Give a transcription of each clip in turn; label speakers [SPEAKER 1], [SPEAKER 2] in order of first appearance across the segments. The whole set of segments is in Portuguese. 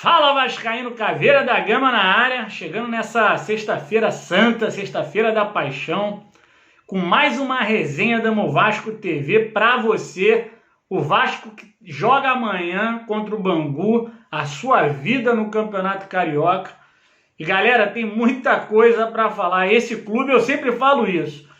[SPEAKER 1] Fala Vascaíno, Caveira da Gama na área, chegando nessa sexta-feira santa, sexta-feira da paixão, com mais uma resenha da Movasco TV para você, o Vasco que joga amanhã contra o Bangu, a sua vida no Campeonato Carioca. E galera, tem muita coisa para falar, esse clube eu sempre falo isso,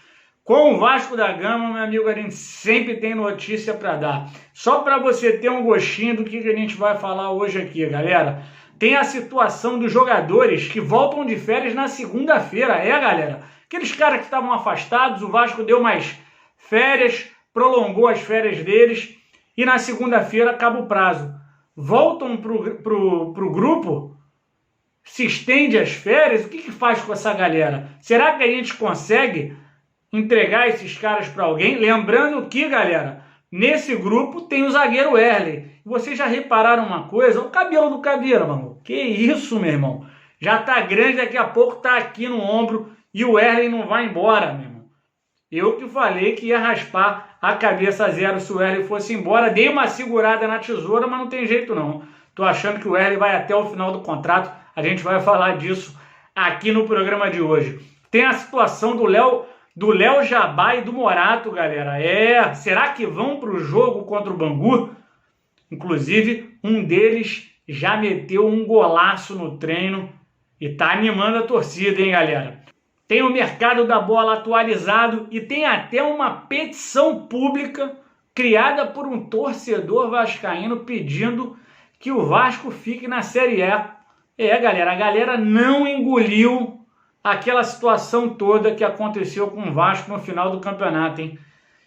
[SPEAKER 1] com o Vasco da Gama, meu amigo, a gente sempre tem notícia para dar. Só para você ter um gostinho do que a gente vai falar hoje aqui, galera. Tem a situação dos jogadores que voltam de férias na segunda-feira, galera. Aqueles caras que estavam afastados, o Vasco deu mais férias, prolongou as férias deles e na segunda-feira acaba o prazo. Voltam pro grupo, se estende as férias, o que faz com essa galera? Será que a gente consegue entregar esses caras para alguém? Lembrando que, galera, nesse grupo tem o zagueiro Wesley. Vocês já repararam uma coisa? O cabelo do Caveira, mano. Que isso, meu irmão? Já tá grande, daqui a pouco tá aqui no ombro e o Wesley não vai embora, meu irmão. Eu que falei que ia raspar a cabeça zero se o Wesley fosse embora. Dei uma segurada na tesoura, mas não tem jeito não. Tô achando que o Wesley vai até o final do contrato. A gente vai falar disso aqui no programa de hoje. Tem a situação do Léo Jabá e do Morato, galera. Será que vão para o jogo contra o Bangu? Inclusive, um deles já meteu um golaço no treino e tá animando a torcida, hein, galera? Tem o mercado da bola atualizado e tem até uma petição pública criada por um torcedor vascaíno pedindo que o Vasco fique na Série E. Galera, a galera não engoliu aquela situação toda que aconteceu com o Vasco no final do campeonato, hein?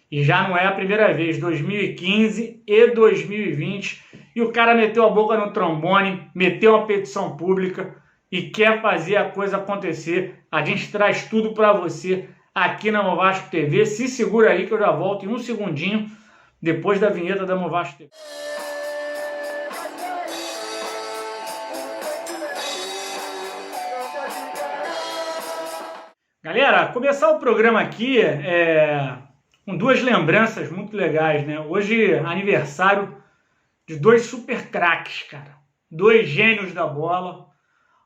[SPEAKER 1] E já não é a primeira vez, 2015 e 2020, e o cara meteu a boca no trombone, meteu uma petição pública e quer fazer a coisa acontecer. A gente traz tudo para você aqui na Movasco TV. Se segura aí que eu já volto em um segundinho, depois da vinheta da Movasco TV. Galera, começar o programa aqui com duas lembranças muito legais, né? Hoje, aniversário de dois super craques, cara. Dois gênios da bola,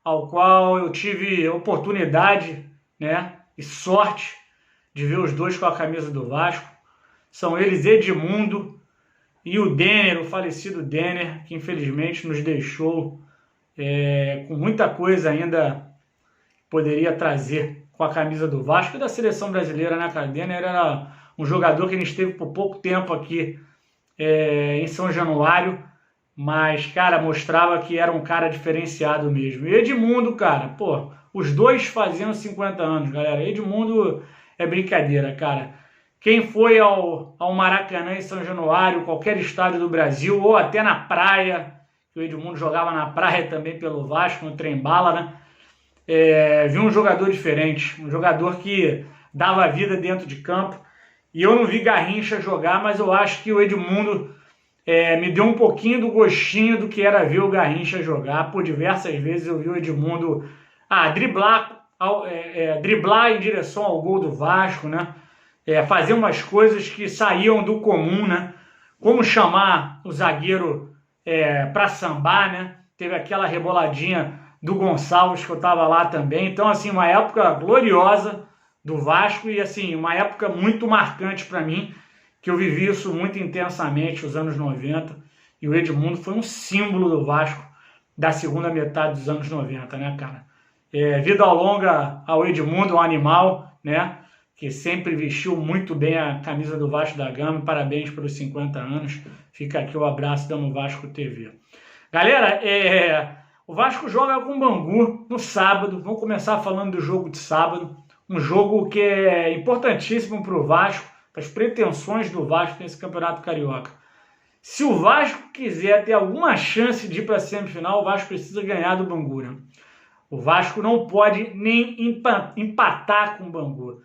[SPEAKER 1] ao qual eu tive oportunidade, né, e sorte de ver os dois com a camisa do Vasco. São eles Edmundo e o Denner, o falecido Denner, que infelizmente nos deixou com muita coisa ainda poderia trazer com a camisa do Vasco e da seleção brasileira, né, cara? Denner era um jogador que a gente esteve por pouco tempo aqui em São Januário, mas, cara, mostrava que era um cara diferenciado mesmo. E Edmundo, cara, pô, os dois fazendo 50 anos, galera. Edmundo é brincadeira, cara. Quem foi ao Maracanã em São Januário, qualquer estádio do Brasil, ou até na praia, que o Edmundo jogava na praia também pelo Vasco, no trem-bala, né? Vi um jogador diferente, um jogador que dava vida dentro de campo. E eu não vi Garrincha jogar, mas eu acho que o Edmundo me deu um pouquinho do gostinho do que era ver o Garrincha jogar. Por diversas vezes eu vi o Edmundo driblar em direção ao gol do Vasco, né? Fazer umas coisas que saíam do comum, né? Como chamar o zagueiro para sambar, né? Teve aquela reboladinha do Gonçalves, que eu estava lá também. Então, assim, uma época gloriosa do Vasco e, assim, uma época muito marcante para mim, que eu vivi isso muito intensamente, os anos 90, e o Edmundo foi um símbolo do Vasco da segunda metade dos anos 90, né, cara? Vida longa ao Edmundo, um animal, né, que sempre vestiu muito bem a camisa do Vasco da Gama. Parabéns pelos 50 anos. Fica aqui o abraço da Movasco TV. Galera, o Vasco joga com o Bangu no sábado. Vamos começar falando do jogo de sábado. Um jogo que é importantíssimo para o Vasco, para as pretensões do Vasco nesse Campeonato Carioca. Se o Vasco quiser ter alguma chance de ir para a semifinal, o Vasco precisa ganhar do Bangu, né? O Vasco não pode nem empatar com o Bangu.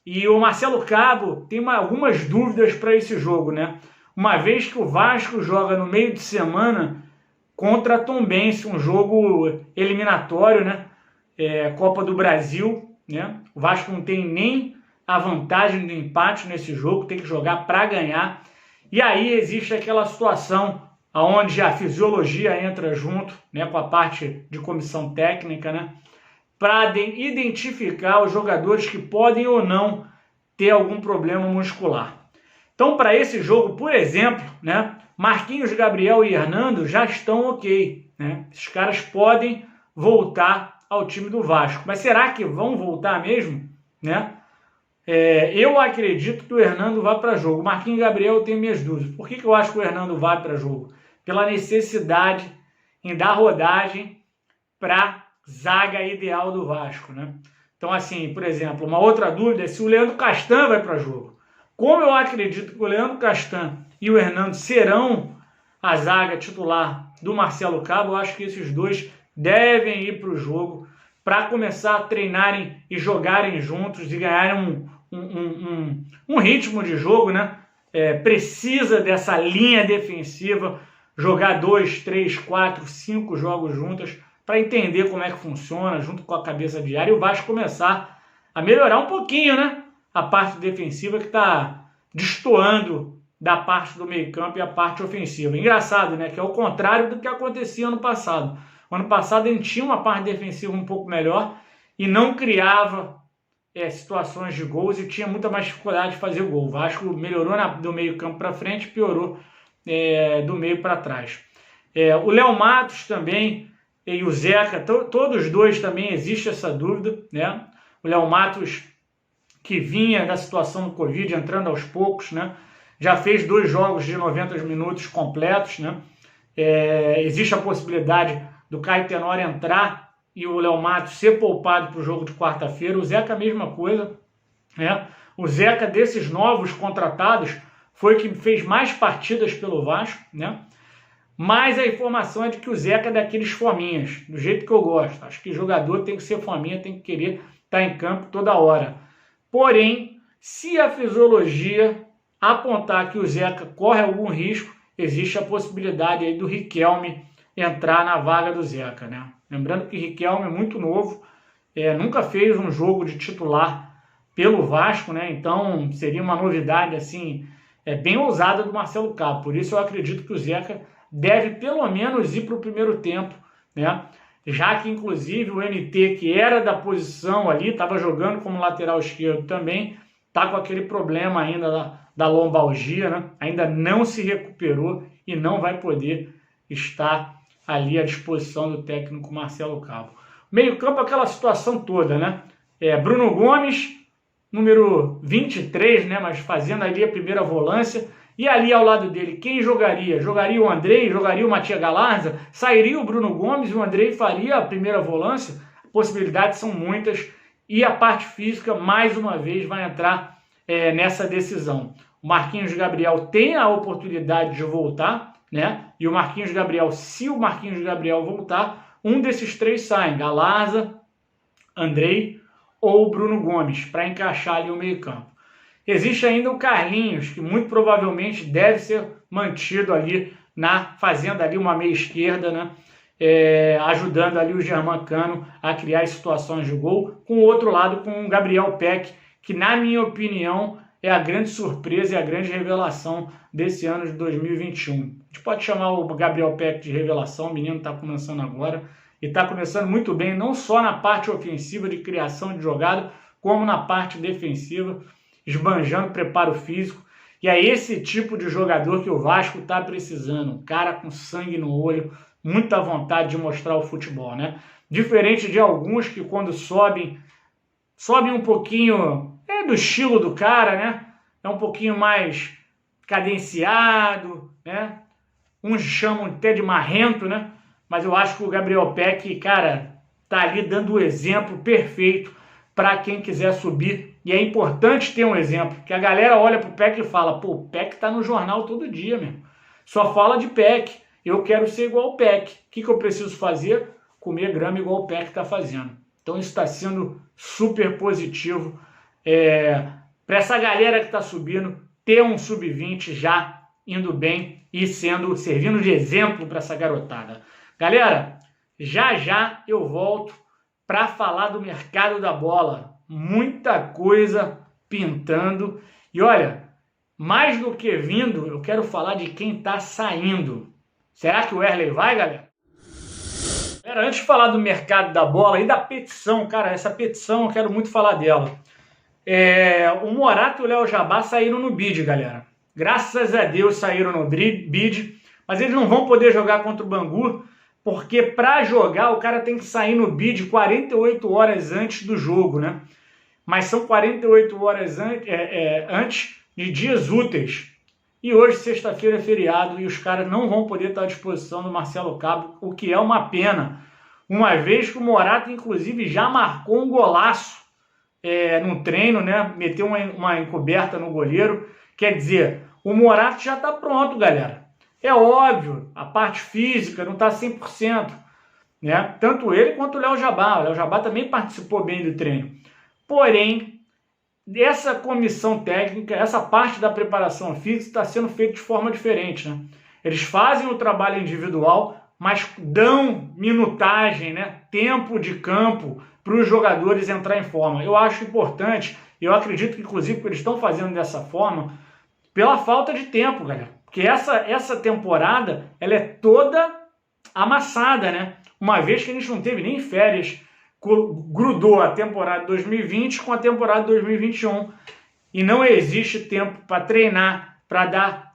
[SPEAKER 1] E o Marcelo Cabo tem algumas dúvidas para esse jogo, né? Uma vez que o Vasco joga no meio de semana contra a Tombense, um jogo eliminatório, né? Copa do Brasil, né? O Vasco não tem nem a vantagem do empate nesse jogo, tem que jogar para ganhar. E aí existe aquela situação onde a fisiologia entra junto, né, com a parte de comissão técnica, né, para identificar os jogadores que podem ou não ter algum problema muscular. Então, para esse jogo, por exemplo, né, Marquinhos, Gabriel e Hernando já estão ok, né? Esses caras podem voltar ao time do Vasco. Mas será que vão voltar mesmo, né? Eu acredito que o Hernando vai para jogo. O Marquinhos e Gabriel eu tenho minhas dúvidas. Por que eu acho que o Hernando vai para jogo? Pela necessidade em dar rodagem para zaga ideal do Vasco, né? Então, assim, por exemplo, uma outra dúvida é se o Leandro Castan vai para jogo. Como eu acredito que o Leandro Castan e o Hernando serão a zaga titular do Marcelo Cabo, eu acho que esses dois devem ir para o jogo para começar a treinarem e jogarem juntos e ganharem um ritmo de jogo, né? Precisa dessa linha defensiva, jogar 2, 3, 4, 5 jogos juntos para entender como é que funciona, junto com a cabeça de área, e o Vasco começar a melhorar um pouquinho, né? A parte defensiva que está destoando da parte do meio-campo e a parte ofensiva. Engraçado, né? Que é o contrário do que acontecia ano passado. Ano passado ele tinha uma parte defensiva um pouco melhor e não criava situações de gols e tinha muita mais dificuldade de fazer gol. O Vasco melhorou do meio-campo para frente e piorou do meio para trás. O Léo Matos também e o Zeca, todos dois também existe essa dúvida, né? O Léo Matos, que vinha da situação do Covid, entrando aos poucos, né? Já fez 2 jogos de 90 minutos completos, né? Existe a possibilidade do Caio Tenório entrar e o Léo Matos ser poupado para o jogo de quarta-feira. O Zeca a mesma coisa, né? O Zeca, desses novos contratados, foi que fez mais partidas pelo Vasco, né? Mas a informação é de que o Zeca é daqueles fominhas, do jeito que eu gosto. Acho que jogador tem que ser fominha, tem que querer estar em campo toda hora. Porém, se a fisiologia apontar que o Zeca corre algum risco, existe a possibilidade aí do Riquelme entrar na vaga do Zeca, né? Lembrando que o Riquelme é muito novo, nunca fez um jogo de titular pelo Vasco, né? Então seria uma novidade assim, bem ousada do Marcelo Cabo. Por isso eu acredito que o Zeca deve pelo menos ir para o primeiro tempo, né? Já que inclusive o MT, que era da posição ali, estava jogando como lateral esquerdo também, está com aquele problema ainda da lombalgia, né? Ainda não se recuperou e não vai poder estar ali à disposição do técnico Marcelo Cabo. Meio campo, aquela situação toda, né? Bruno Gomes, número 23, né? Mas fazendo ali a primeira volância. E ali ao lado dele, quem jogaria? Jogaria o Andrei? Jogaria o Matias Galarza? Sairia o Bruno Gomes e o Andrei faria a primeira volância? Possibilidades são muitas e a parte física, mais uma vez, vai entrar nessa decisão. O Marquinhos Gabriel tem a oportunidade de voltar, né? E o Marquinhos Gabriel, se o Marquinhos Gabriel voltar, um desses 3 saem, Galarza, Andrei ou Bruno Gomes, para encaixar ali o meio-campo. Existe ainda o Carlinhos, que muito provavelmente deve ser mantido ali fazendo ali uma meia esquerda, né? Ajudando ali o Germancano a criar situações de gol. Com o outro lado, com o Gabriel Peck, que na minha opinião é a grande surpresa e a grande revelação desse ano de 2021. A gente pode chamar o Gabriel Peck de revelação, o menino está começando agora e está começando muito bem, não só na parte ofensiva de criação de jogada, como na parte defensiva, esbanjando preparo físico. E é esse tipo de jogador que o Vasco está precisando, um cara com sangue no olho, muita vontade de mostrar o futebol, né? Diferente de alguns que quando sobem um pouquinho do estilo do cara, né? É um pouquinho mais cadenciado, né? Uns chamam até de marrento, né? Mas eu acho que o Gabriel Peck, cara, tá ali dando o exemplo perfeito para quem quiser subir. E é importante ter um exemplo, que a galera olha pro Peck e fala, pô, o Peck tá no jornal todo dia, meu. Só fala de Peck. Eu quero ser igual o Peck. O que eu preciso fazer? Comer grama igual o Peck tá fazendo. Então isso está sendo super positivo para essa galera que está subindo, ter um sub-20 já indo bem e servindo de exemplo para essa garotada. Galera, já eu volto para falar do mercado da bola. Muita coisa pintando. E olha, mais do que vindo, eu quero falar de quem está saindo. Será que o Wesley vai, galera? Galera, antes de falar do mercado da bola e da petição, cara, essa petição eu quero muito falar dela. O Morato e o Léo Jabá saíram no bid, galera. Graças a Deus saíram no bid, mas eles não vão poder jogar contra o Bangu, porque para jogar o cara tem que sair no bid 48 horas antes do jogo, né? Mas são 48 horas antes de dias úteis. E hoje, sexta-feira, é feriado e os caras não vão poder estar à disposição do Marcelo Cabo, o que é uma pena. Uma vez que o Morato, inclusive, já marcou um golaço no treino, né? Meteu uma encoberta no goleiro. Quer dizer, o Morato já está pronto, galera. É óbvio, a parte física não está 100%, né? Tanto ele quanto o Léo Jabá. O Léo Jabá também participou bem do treino. Porém, essa comissão técnica, essa parte da preparação física está sendo feita de forma diferente, né? Eles fazem o trabalho individual, mas dão minutagem, né? Tempo de campo para os jogadores entrar em forma. Eu acho importante, eu acredito que inclusive que eles estão fazendo dessa forma, pela falta de tempo, galera. Porque essa temporada, ela é toda amassada, né? Uma vez que a gente não teve nem férias, grudou a temporada 2020 com a temporada 2021 e não existe tempo para treinar, para dar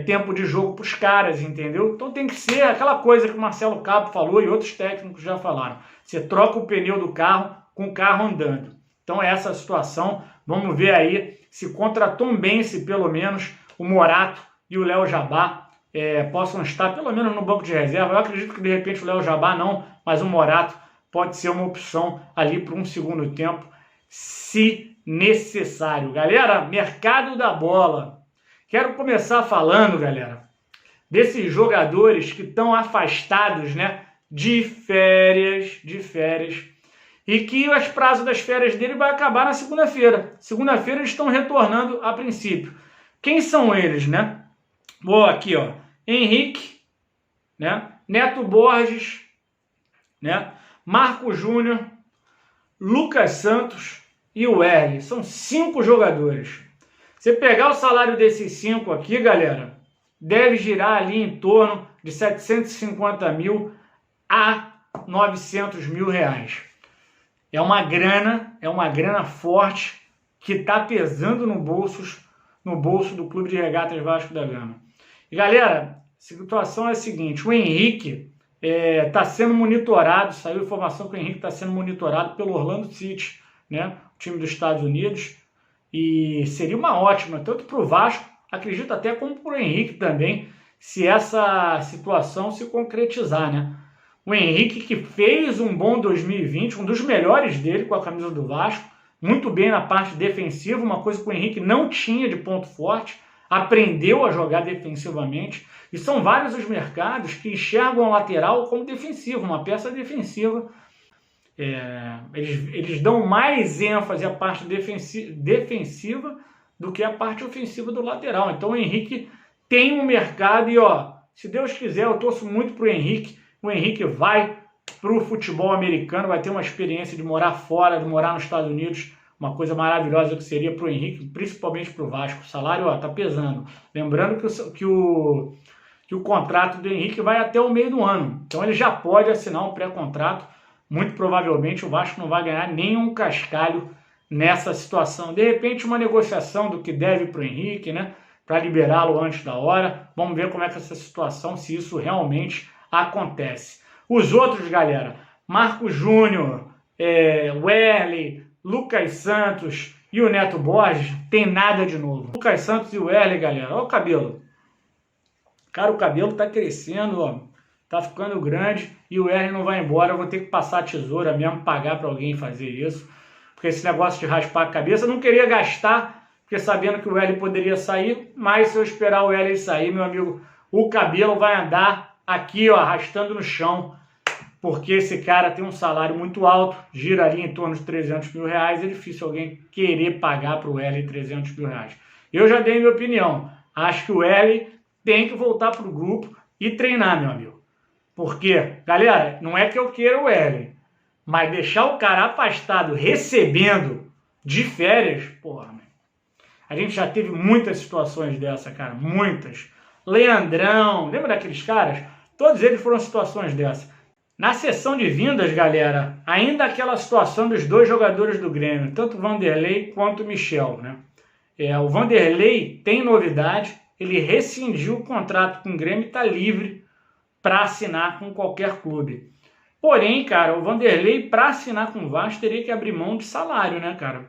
[SPEAKER 1] tempo de jogo para os caras, entendeu? Então tem que ser aquela coisa que o Marcelo Cabo falou e outros técnicos já falaram. Você troca o pneu do carro com o carro andando. Então é essa a situação. Vamos ver aí se contra a Tombense, pelo menos, o Morato e o Léo Jabá possam estar pelo menos no banco de reserva. Eu acredito que de repente o Léo Jabá não, mas o Morato pode ser uma opção ali para um segundo tempo, se necessário. Galera, mercado da bola. Quero começar falando, galera, desses jogadores que estão afastados, né, de férias, e que o prazo das férias dele vai acabar na segunda-feira. Segunda-feira eles estão retornando a princípio. Quem são eles, né? Vou aqui, ó. Henrique, né? Neto Borges, né? Marco Júnior, Lucas Santos e o Wesley. São 5 jogadores. Você pegar o salário desses 5 aqui, galera, deve girar ali em torno de 750 mil a 900 mil reais. É uma grana forte que está pesando no bolso do Clube de Regatas Vasco da Gama. E galera, a situação é a seguinte, o Henrique está sendo monitorado, saiu informação que o Henrique está sendo monitorado pelo Orlando City, né, o time dos Estados Unidos, e seria uma ótima, tanto para o Vasco, acredito até como para o Henrique também, se essa situação se concretizar, né? O Henrique que fez um bom 2020, um dos melhores dele com a camisa do Vasco, muito bem na parte defensiva, uma coisa que o Henrique não tinha de ponto forte, aprendeu a jogar defensivamente, e são vários os mercados que enxergam a lateral como defensivo, uma peça defensiva. Eles dão mais ênfase à parte defensiva do que à parte ofensiva do lateral. Então o Henrique tem um mercado e, ó, se Deus quiser, eu torço muito para o Henrique. O Henrique vai para o futebol americano, vai ter uma experiência de morar fora, de morar nos Estados Unidos, uma coisa maravilhosa que seria para o Henrique, principalmente para o Vasco. O salário está pesando. Lembrando que o contrato do Henrique vai até o meio do ano. Então ele já pode assinar um pré-contrato. Muito provavelmente o Vasco não vai ganhar nenhum cascalho nessa situação. De repente uma negociação do que deve para o Henrique, né, para liberá-lo antes da hora. Vamos ver como é que essa situação, se isso realmente acontece. Os outros, galera, Marco Júnior, Wesley, Lucas Santos e o Neto Borges, tem nada de novo. Lucas Santos e o Wesley, galera, olha o cabelo. Cara, o cabelo tá crescendo, ó, tá ficando grande e o Wesley não vai embora. Eu vou ter que passar a tesoura mesmo, pagar para alguém fazer isso, porque esse negócio de raspar a cabeça, eu não queria gastar, porque sabendo que o Wesley poderia sair, mas se eu esperar o Wesley sair, meu amigo, o cabelo vai andar aqui, ó, arrastando no chão, porque esse cara tem um salário muito alto, gira ali em torno de 300 mil reais, é difícil alguém querer pagar para o Wesley 300 mil reais. Eu já dei minha opinião, acho que o Wesley tem que voltar para o grupo e treinar, meu amigo. Porque, galera, não é que eu queira o Wesley, mas deixar o cara afastado, recebendo de férias, porra, a gente já teve muitas situações dessa, cara, muitas. Leandrão, lembra daqueles caras? Todos eles foram situações dessas. Na sessão de vindas, galera, ainda aquela situação dos dois jogadores do Grêmio, tanto o Vanderlei quanto o Michel, né? O Vanderlei tem novidade, ele rescindiu o contrato com o Grêmio e está livre para assinar com qualquer clube. Porém, cara, o Vanderlei, para assinar com o Vasco, teria que abrir mão de salário, né, cara?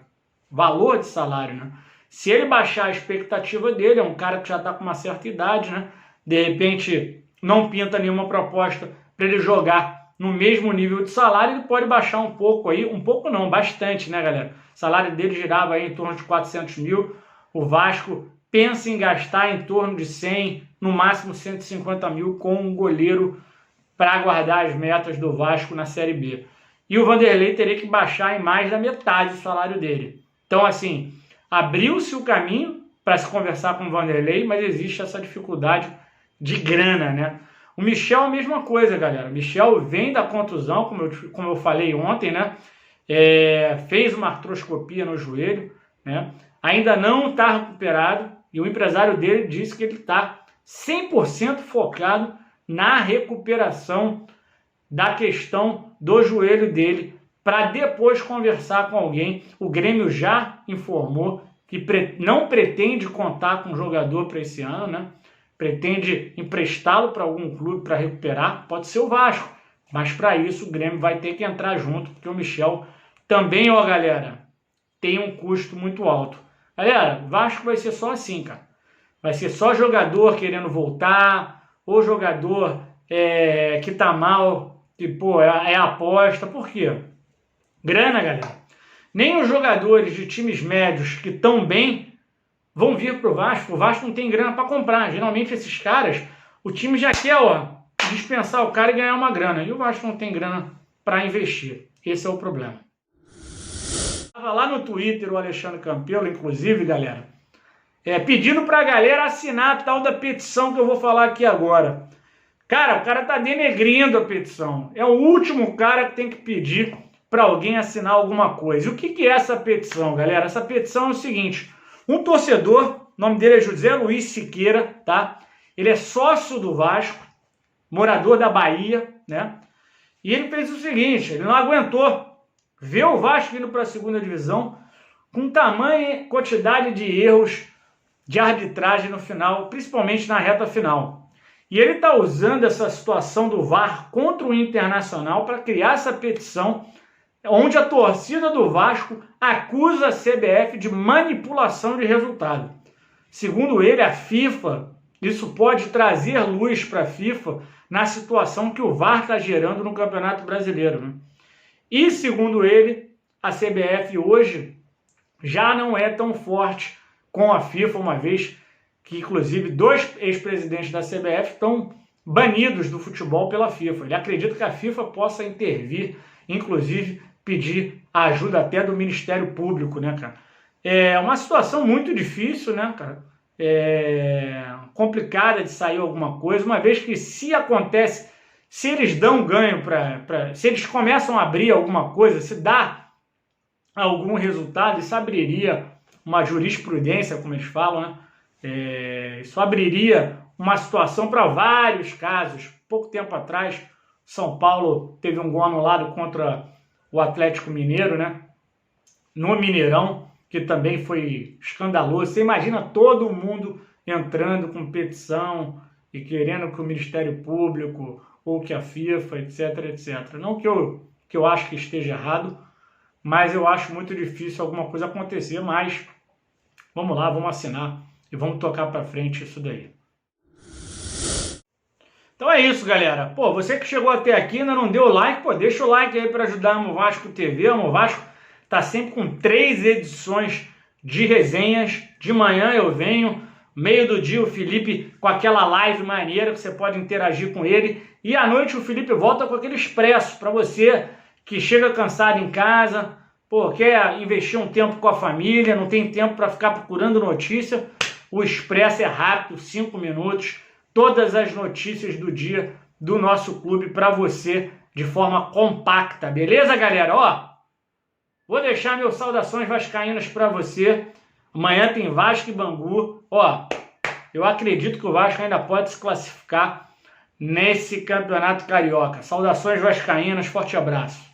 [SPEAKER 1] Valor de salário, né? Se ele baixar a expectativa dele, é um cara que já está com uma certa idade, né? De repente, não pinta nenhuma proposta para ele jogar no mesmo nível de salário, ele pode baixar um pouco aí, um pouco não, bastante, né, galera? O salário dele girava aí em torno de 400 mil, o Vasco pensa em gastar em torno de 100, no máximo 150 mil com um goleiro para aguardar as metas do Vasco na Série B. E o Vanderlei teria que baixar em mais da metade do salário dele. Então, assim, abriu-se o caminho para se conversar com o Vanderlei, mas existe essa dificuldade de grana, né? O Michel, a mesma coisa, galera. O Michel vem da contusão, como eu falei ontem, né? Fez uma artroscopia no joelho, né? Ainda não está recuperado e o empresário dele disse que ele está 100% focado na recuperação da questão do joelho dele para depois conversar com alguém. O Grêmio já informou que não pretende contar com o jogador para esse ano, né? Pretende emprestá-lo para algum clube para recuperar, pode ser o Vasco, mas para isso o Grêmio vai ter que entrar junto, porque o Michel também, ó, galera, tem um custo muito alto. Galera, o Vasco vai ser só assim, cara. Vai ser só jogador querendo voltar, ou jogador que tá mal, que, pô, é aposta. Por quê? Grana, galera. Nem os jogadores de times médios que estão bem vão vir pro Vasco. O Vasco não tem grana para comprar. Geralmente esses caras, o time já quer, ó, dispensar o cara e ganhar uma grana. E o Vasco não tem grana para investir. Esse é o problema. Estava lá no Twitter o Alexandre Campelo, inclusive, galera, pedindo para a galera assinar a tal da petição que eu vou falar aqui agora. Cara, o cara tá denegrindo a petição. É o último cara que tem que pedir para alguém assinar alguma coisa. E o que é essa petição, galera? Essa petição é o seguinte: um torcedor, o nome dele é José Luiz Siqueira, tá? Ele é sócio do Vasco, morador da Bahia, né? E ele fez o seguinte: ele não aguentou ver o Vasco indo para a segunda divisão com tamanha quantidade de erros de arbitragem no final, principalmente na reta final. E ele está usando essa situação do VAR contra o Internacional para criar essa petição, onde a torcida do Vasco acusa a CBF de manipulação de resultado. Segundo ele, a FIFA, isso pode trazer luz para a FIFA na situação que o VAR está gerando no Campeonato Brasileiro, né? E, segundo ele, a CBF hoje já não é tão forte com a FIFA, uma vez que, inclusive, 2 ex-presidentes da CBF estão banidos do futebol pela FIFA. Ele acredita que a FIFA possa intervir, inclusive pedir a ajuda até do Ministério Público, né, cara? É uma situação muito difícil, né, cara? Complicada de sair alguma coisa, uma vez que se acontece, se eles dão ganho se eles começam a abrir alguma coisa, se dá algum resultado, isso abriria uma jurisprudência, como eles falam, né? Isso abriria uma situação para vários casos. Pouco tempo atrás, São Paulo teve um gol anulado contra o Atlético Mineiro, né? No Mineirão, que também foi escandaloso. Você imagina todo mundo entrando com petição e querendo que o Ministério Público ou que a FIFA, etc, etc. Não que eu acho que esteja errado, mas eu acho muito difícil alguma coisa acontecer, mas vamos lá, vamos assinar e vamos tocar para frente isso daí. Então é isso, galera. Pô, você que chegou até aqui e ainda não deu like, pô, deixa o like aí para ajudar a Movasco TV. A Movasco tá sempre com 3 edições de resenhas. De manhã eu venho, meio do dia o Felipe com aquela live maneira que você pode interagir com ele. E à noite o Felipe volta com aquele expresso para você que chega cansado em casa, pô, quer investir um tempo com a família, não tem tempo para ficar procurando notícia. O expresso é rápido, 5 minutos. Todas as notícias do dia do nosso clube para você de forma compacta, beleza, galera? Ó, vou deixar meus saudações vascaínas para você. Amanhã tem Vasco e Bangu. Ó, eu acredito que o Vasco ainda pode se classificar nesse Campeonato Carioca. Saudações vascaínas, forte abraço.